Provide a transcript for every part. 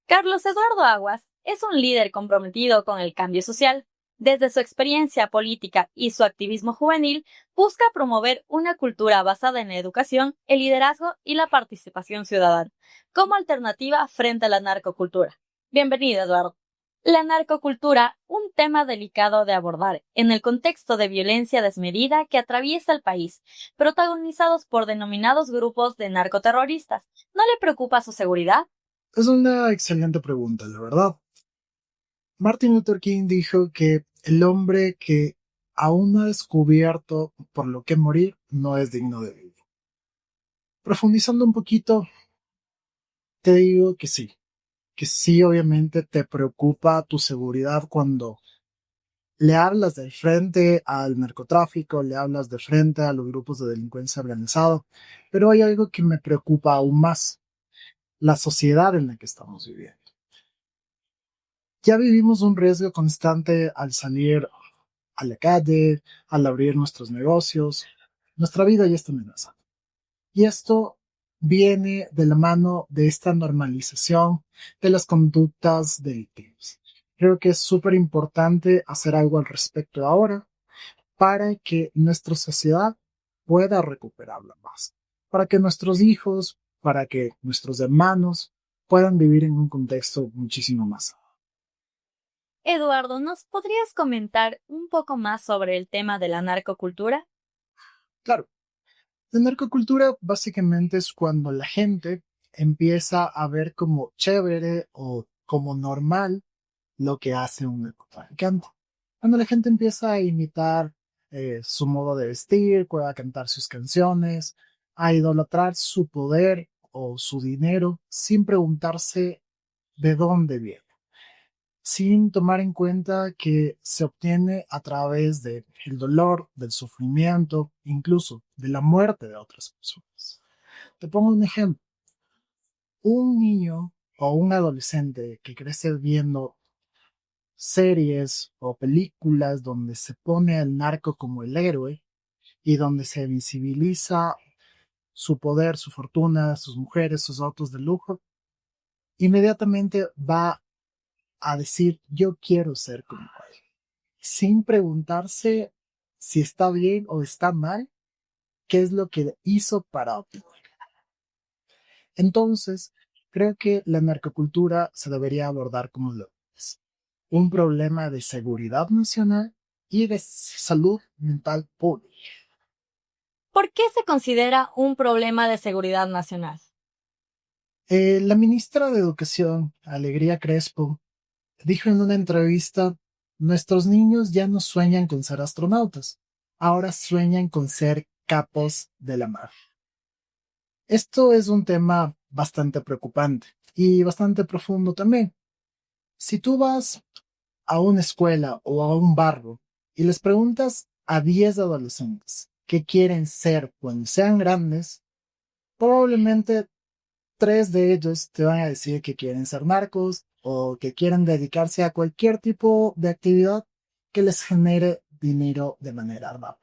Carlos Eduardo Aguas es un líder comprometido con el cambio social. Desde su experiencia política y su activismo juvenil, busca promover una cultura basada en la educación, el liderazgo y la participación ciudadana, como alternativa frente a la narcocultura. Bienvenido, Eduardo. La narcocultura, un tema delicado de abordar en el contexto de violencia desmedida que atraviesa el país, protagonizados por denominados grupos de narcoterroristas. ¿No le preocupa su seguridad? Es una excelente pregunta, la verdad. Martin Luther King dijo que el hombre que aún no ha descubierto por lo que morir no es digno de vivir. Profundizando un poquito, te digo que sí, obviamente te preocupa tu seguridad cuando le hablas de frente al narcotráfico, le hablas de frente a los grupos de delincuencia organizada, pero hay algo que me preocupa aún más, la sociedad en la que estamos viviendo. Ya vivimos un riesgo constante al salir a la calle, al abrir nuestros negocios. Nuestra vida ya está amenazada. Y esto viene de la mano de esta normalización de las conductas delictivas. Creo que es súper importante hacer algo al respecto ahora para que nuestra sociedad pueda recuperar la paz, para que nuestros hijos, para que nuestros hermanos puedan vivir en un contexto muchísimo más sano. Eduardo, ¿nos podrías comentar un poco más sobre el tema de la narcocultura? Claro, la narcocultura básicamente es cuando la gente empieza a ver como chévere o como normal lo que hace un narcotraficante. Cuando la gente empieza a imitar su modo de vestir, a cantar sus canciones, a idolatrar su poder o su dinero sin preguntarse de dónde viene, sin tomar en cuenta que se obtiene a través del dolor, del sufrimiento, incluso de la muerte de otras personas. Te pongo un ejemplo. Un niño o un adolescente que crece viendo series o películas donde se pone al narco como el héroe y donde se visibiliza su poder, su fortuna, sus mujeres, sus autos de lujo, inmediatamente va a decir yo quiero ser como él, sin preguntarse si está bien o está mal, qué es lo que hizo para obtenerlo. Entonces, creo que la narcocultura se debería abordar como lo es, un problema de seguridad nacional y de salud mental pública. ¿Por qué se considera un problema de seguridad nacional? La ministra de Educación, Alegría Crespo, dijo en una entrevista, nuestros niños ya no sueñan con ser astronautas, ahora sueñan con ser capos de la mar. Esto es un tema bastante preocupante y bastante profundo también. Si tú vas a una escuela o a un barrio y les preguntas a 10 adolescentes qué quieren ser cuando sean grandes, probablemente 3 de ellos te van a decir que quieren ser narcos o que quieren dedicarse a cualquier tipo de actividad que les genere dinero de manera rápida.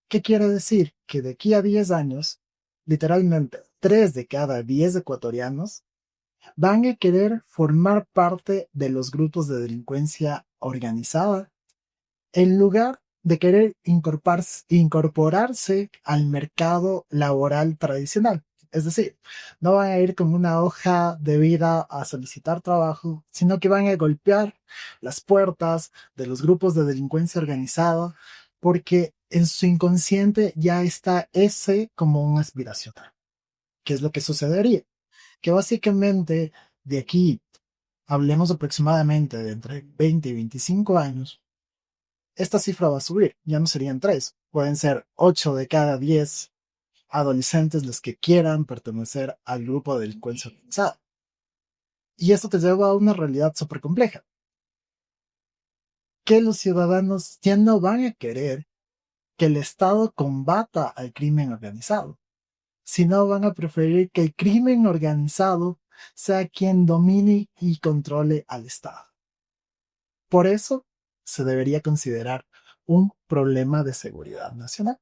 ¿Qué quiere decir? Que de aquí a 10 años, literalmente 3 de cada 10 ecuatorianos van a querer formar parte de los grupos de delincuencia organizada en lugar de querer incorporarse al mercado laboral tradicional. Es decir, no van a ir con una hoja de vida a solicitar trabajo, sino que van a golpear las puertas de los grupos de delincuencia organizada porque en su inconsciente ya está ese como un aspiracional. ¿Qué es lo que sucedería? Que básicamente de aquí, hablemos aproximadamente de entre 20 y 25 años, esta cifra va a subir, ya no serían 3, pueden ser 8 de cada 10 adolescentes los que quieran pertenecer al grupo de delincuencia organizada. Y esto te lleva a una realidad súper compleja, que los ciudadanos ya no van a querer que el Estado combata al crimen organizado, sino van a preferir que el crimen organizado sea quien domine y controle al Estado. Por eso se debería considerar un problema de seguridad nacional.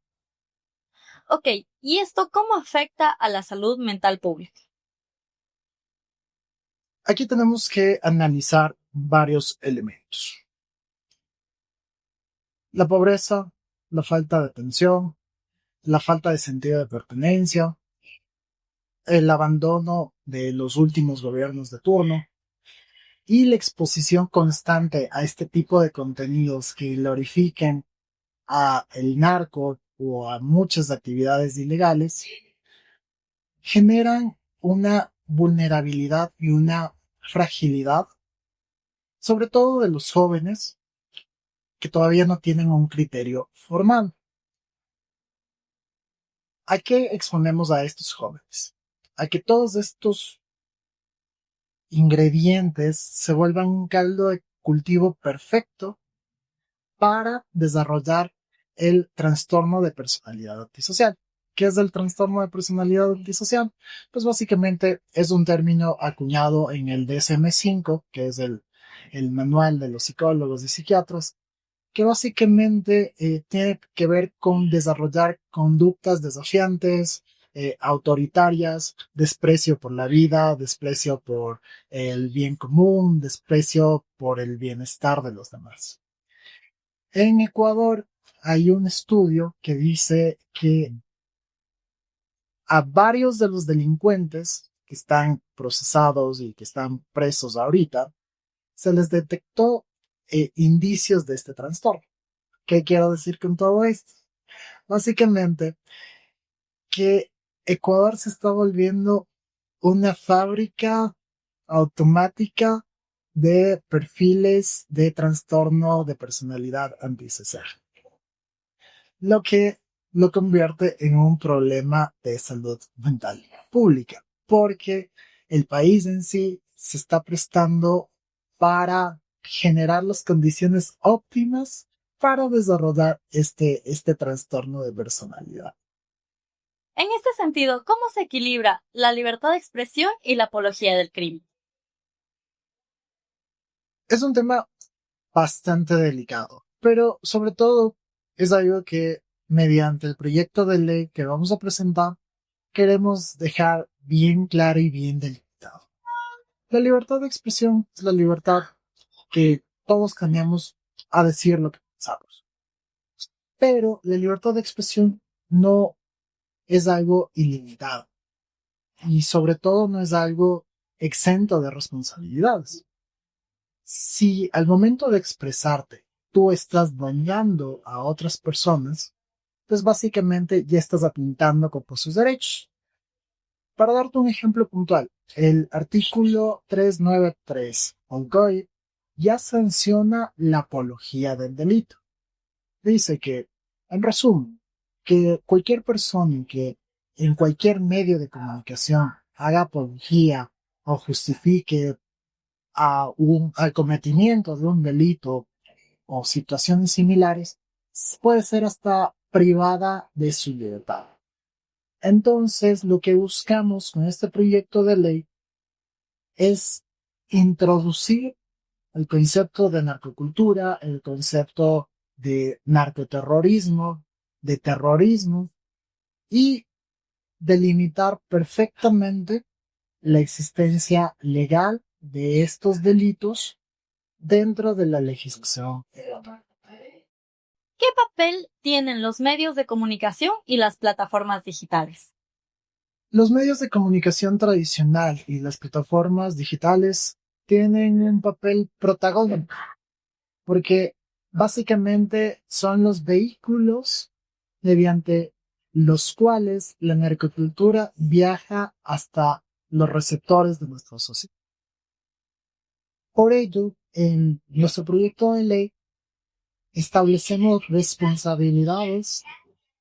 Ok, ¿y esto cómo afecta a la salud mental pública? Aquí tenemos que analizar varios elementos. La pobreza, la falta de atención, la falta de sentido de pertenencia, el abandono de los últimos gobiernos de turno y la exposición constante a este tipo de contenidos que glorifiquen a el narco o a muchas actividades ilegales generan una vulnerabilidad y una fragilidad, sobre todo de los jóvenes que todavía no tienen un criterio formal. ¿A qué exponemos a estos jóvenes? A que todos estos ingredientes se vuelvan un caldo de cultivo perfecto para desarrollar el trastorno de personalidad antisocial. ¿Qué es el trastorno de personalidad antisocial? Pues básicamente es un término acuñado en el DSM-5, que es el manual de los psicólogos y psiquiatras, que básicamente tiene que ver con desarrollar conductas desafiantes, autoritarias, desprecio por la vida, desprecio por el bien común, desprecio por el bienestar de los demás. En Ecuador hay un estudio que dice que a varios de los delincuentes que están procesados y que están presos ahorita, se les detectó indicios de este trastorno. ¿Qué quiero decir con todo esto? Básicamente que Ecuador se está volviendo una fábrica automática de perfiles de trastorno de personalidad antisocial, lo que lo convierte en un problema de salud mental pública, porque el país en sí se está prestando para generar las condiciones óptimas para desarrollar este trastorno de personalidad. En este sentido, ¿cómo se equilibra la libertad de expresión y la apología del crimen? Es un tema bastante delicado, pero sobre todo es algo que mediante el proyecto de ley que vamos a presentar queremos dejar bien claro y bien delimitado. La libertad de expresión es la libertad que todos tenemos a decir lo que pensamos, pero la libertad de expresión no es algo ilimitado y sobre todo no es algo exento de responsabilidades. Si al momento de expresarte tú estás dañando a otras personas, pues básicamente ya estás atentando contra sus derechos. Para darte un ejemplo puntual, el artículo 393 del COI ya sanciona la apología del delito. Dice que, en resumen, que cualquier persona que en cualquier medio de comunicación haga apología o justifique al cometimiento de un delito o situaciones similares, puede ser hasta privada de su libertad. Entonces, lo que buscamos con este proyecto de ley es introducir el concepto de narcocultura, el concepto de narcoterrorismo, de terrorismo y delimitar perfectamente la existencia legal de estos delitos dentro de la legislación. ¿Qué papel tienen los medios de comunicación y las plataformas digitales? Los medios de comunicación tradicional y las plataformas digitales tienen un papel protagónico porque básicamente son los vehículos mediante los cuales la narcocultura viaja hasta los receptores de nuestra sociedad. Por ello, en nuestro proyecto de ley establecemos responsabilidades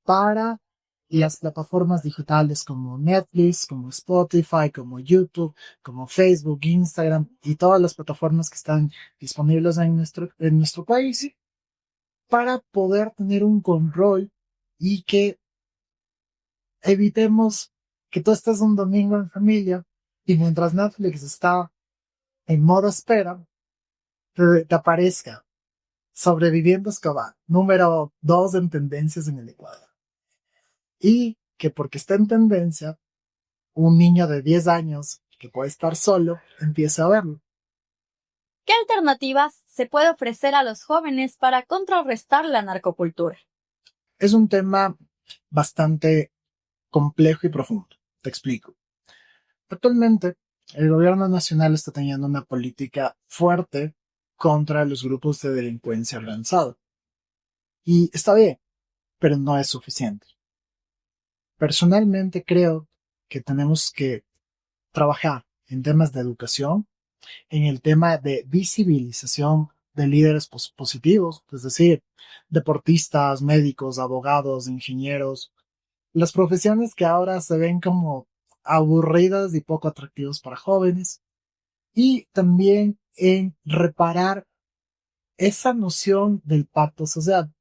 para las plataformas digitales como Netflix, como Spotify, como YouTube, como Facebook, Instagram y todas las plataformas que están disponibles en nuestro país para poder tener un control y que evitemos que tú estés un domingo en familia y mientras Netflix está en modo espera, te aparezca Sobreviviendo Escobar, número 2 en tendencias en el Ecuador. Y que porque está en tendencia, un niño de 10 años que puede estar solo, empiece a verlo. ¿Qué alternativas se puede ofrecer a los jóvenes para contrarrestar la narcocultura? Es un tema bastante complejo y profundo. Te explico. Actualmente, el gobierno nacional está teniendo una política fuerte contra los grupos de delincuencia organizada. Y está bien, pero no es suficiente. Personalmente creo que tenemos que trabajar en temas de educación, en el tema de visibilización de líderes positivos, es decir, deportistas, médicos, abogados, ingenieros, las profesiones que ahora se ven como aburridas y poco atractivas para jóvenes, y también en reparar esa noción del pacto social.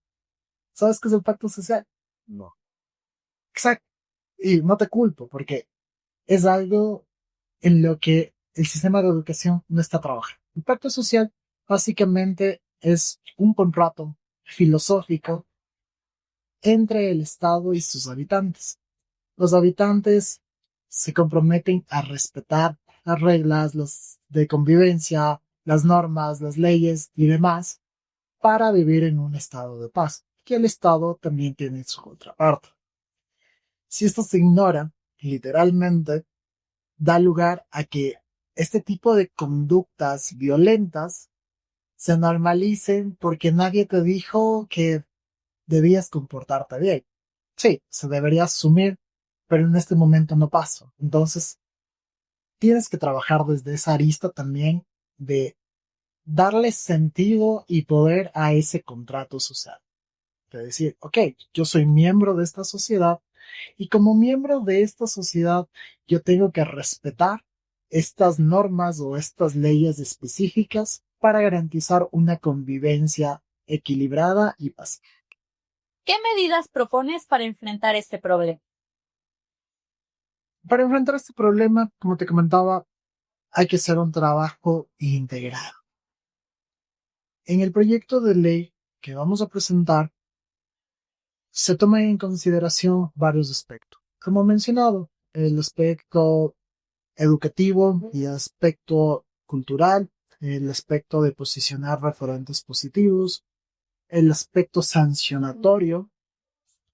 ¿Sabes qué es el pacto social? No. Exacto. Y no te culpo porque es algo en lo que el sistema de educación no está trabajando. El pacto social básicamente es un contrato filosófico entre el Estado y sus habitantes. Los habitantes se comprometen a respetar las reglas, los de convivencia, las normas, las leyes y demás para vivir en un estado de paz. Que el Estado también tiene su contraparte. Si esto se ignora, literalmente, da lugar a que este tipo de conductas violentas se normalicen porque nadie te dijo que debías comportarte bien. Sí, se debería asumir, pero en este momento no pasa. Entonces, tienes que trabajar desde esa arista también de darle sentido y poder a ese contrato social. De decir, ok, yo soy miembro de esta sociedad y como miembro de esta sociedad yo tengo que respetar estas normas o estas leyes específicas para garantizar una convivencia equilibrada y pacífica. ¿Qué medidas propones para enfrentar este problema? Para enfrentar este problema, como te comentaba, hay que hacer un trabajo integrado. En el proyecto de ley que vamos a presentar, se toman en consideración varios aspectos. Como mencionado, el aspecto educativo y el aspecto cultural, el aspecto de posicionar referentes positivos, el aspecto sancionatorio,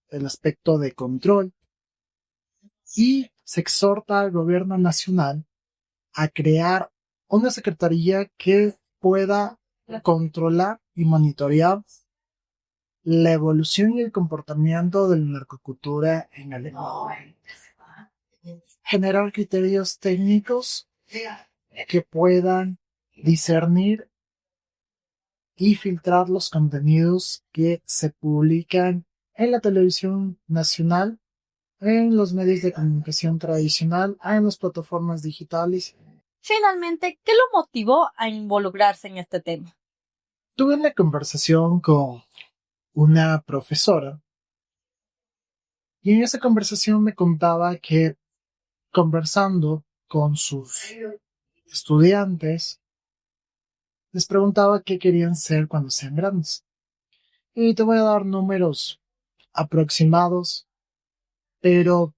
el aspecto de control, y se exhorta al gobierno nacional a crear una secretaría que pueda controlar y monitorear la evolución y el comportamiento de la narcocultura en Alemania. Generar criterios técnicos que puedan discernir y filtrar los contenidos que se publican en la televisión nacional, en los medios de comunicación tradicional, en las plataformas digitales. Finalmente, ¿qué lo motivó a involucrarse en este tema? Tuve una conversación con una profesora y en esa conversación me contaba que conversando con sus estudiantes les preguntaba qué querían ser cuando sean grandes. Y te voy a dar números aproximados, pero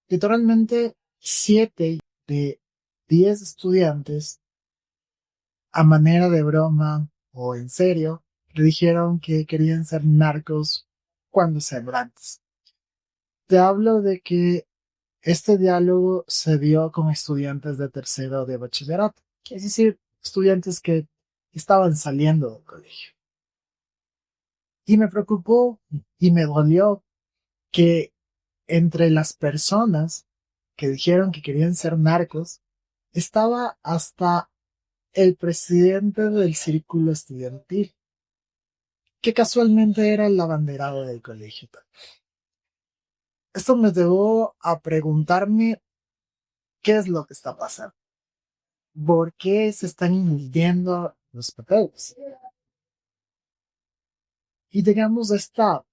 literalmente 7 de 10 estudiantes, a manera de broma o en serio, le dijeron que querían ser narcos cuando sean grandes. Te hablo de que este diálogo se dio con estudiantes de tercero de bachillerato, es decir, estudiantes que estaban saliendo del colegio. Y me preocupó y me dolió que entre las personas que dijeron que querían ser narcos, estaba hasta el presidente del círculo estudiantil, que casualmente era el abanderado del colegio. Esto me llevó a preguntarme qué es lo que está pasando, por qué se están invirtiendo los papeles. Y llegamos a esta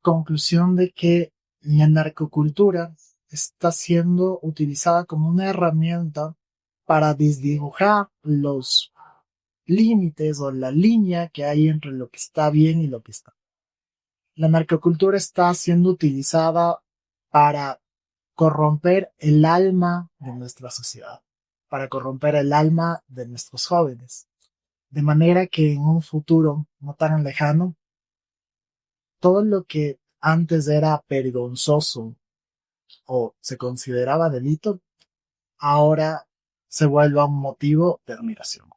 conclusión de que la narcocultura está siendo utilizada como una herramienta para desdibujar los límites o la línea que hay entre lo que está bien y lo que está. La narcocultura está siendo utilizada para corromper el alma de nuestra sociedad. para corromper el alma de nuestros jóvenes. De manera que en un futuro no tan lejano, todo lo que antes era vergonzoso o se consideraba delito, ahora se vuelva un motivo de admiración.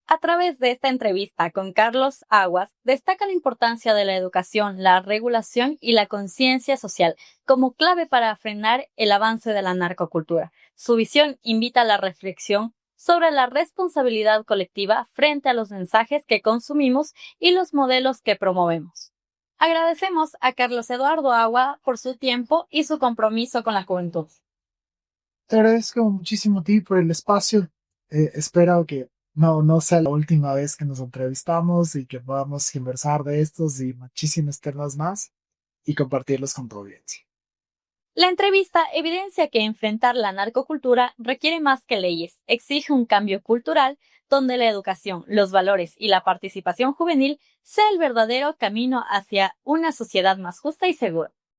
A través de esta entrevista con Carlos Aguas, destaca la importancia de la educación, la regulación y la conciencia social como clave para frenar el avance de la narcocultura. Su visión invita a la reflexión sobre la responsabilidad colectiva frente a los mensajes que consumimos y los modelos que promovemos. Agradecemos a Carlos Eduardo Agua por su tiempo y su compromiso con la juventud. Te agradezco muchísimo a ti por el espacio. Espero que no sea la última vez que nos entrevistamos y que podamos conversar de estos y muchísimos temas más y compartirlos con tu audiencia. La entrevista evidencia que enfrentar la narcocultura requiere más que leyes, exige un cambio cultural donde la educación, los valores y la participación juvenil sea el verdadero camino hacia una sociedad más justa y segura.